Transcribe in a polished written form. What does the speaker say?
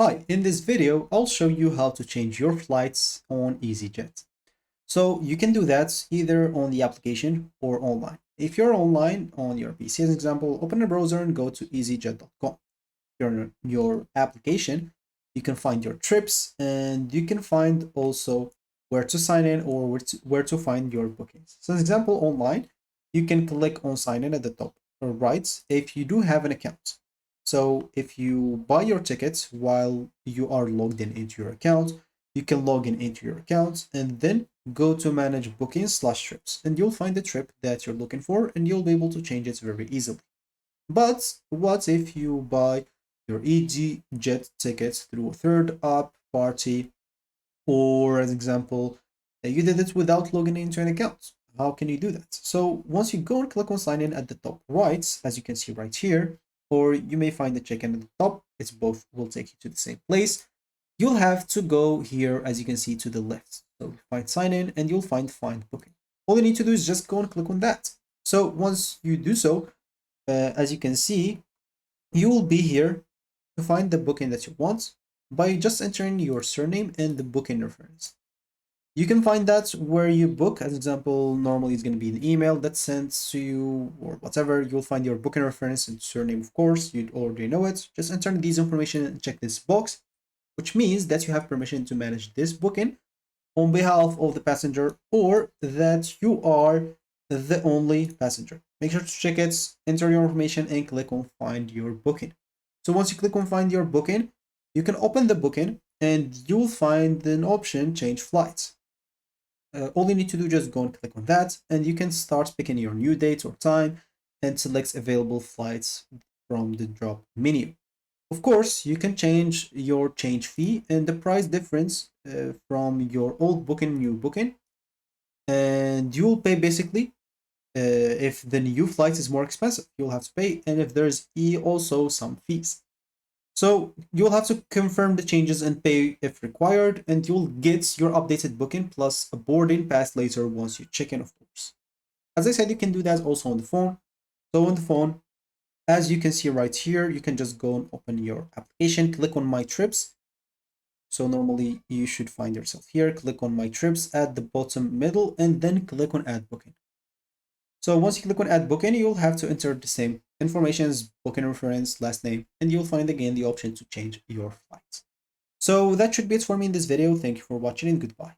Hi, in this video, I'll show you how to change your flights on EasyJet. So you can do that either on the application or online. If you're online on your PC, as an example, open a browser and go to easyjet.com. Your application, you can find your trips and you can find also where to sign in or where to find your bookings. So as an example, online, you can click on sign in at the top right if you do have an account. So if you buy your tickets while you are logged in into your account, you can log in into your account and then go to manage bookings/trips and you'll find the trip that you're looking for and you'll be able to change it very easily. But what if you buy your EasyJet tickets through a third party, or as example, you did it without logging into an account? How can you do that? So once you go and click on sign in at the top right, as you can see right here, or you may find the check-in at the top, it's both will take you to the same place. You'll have to go here, as you can see, to the left. So find sign in and you'll find booking. All you need to do is just go and click on that. So once you do so, as you can see, you will be here to find the booking that you want by just entering your surname and the booking reference. You can find that where you book. As example, normally it's going to be an email that's sent to you or whatever. You'll find your booking reference and surname, of course. You'd already know it. Just enter these information and check this box, which means that you have permission to manage this booking on behalf of the passenger or that you are the only passenger. Make sure to check it, enter your information, and click on find your booking. So once you click on find your booking, you can open the booking and you'll find an option change flights. All you need to do is just go and click on that and you can start picking your new date or time and select available flights from the drop menu. Of course, you can change your change fee and the price difference from your old booking, new booking, and you will pay basically if the new flight is more expensive, you'll have to pay, and if there's also some fees. So you'll have to confirm the changes and pay if required, and you'll get your updated booking plus a boarding pass later once you check in, of course. As I said, you can do that also on the phone. So on the phone, as you can see right here, you can just go and open your application, click on My Trips. So normally you should find yourself here, click on My Trips at the bottom middle, and then click on Add Booking. So once you click on Add Booking, you'll have to enter the same information as booking reference, last name, and you'll find again the option to change your flight. So that should be it for me in this video. Thank you for watching and goodbye.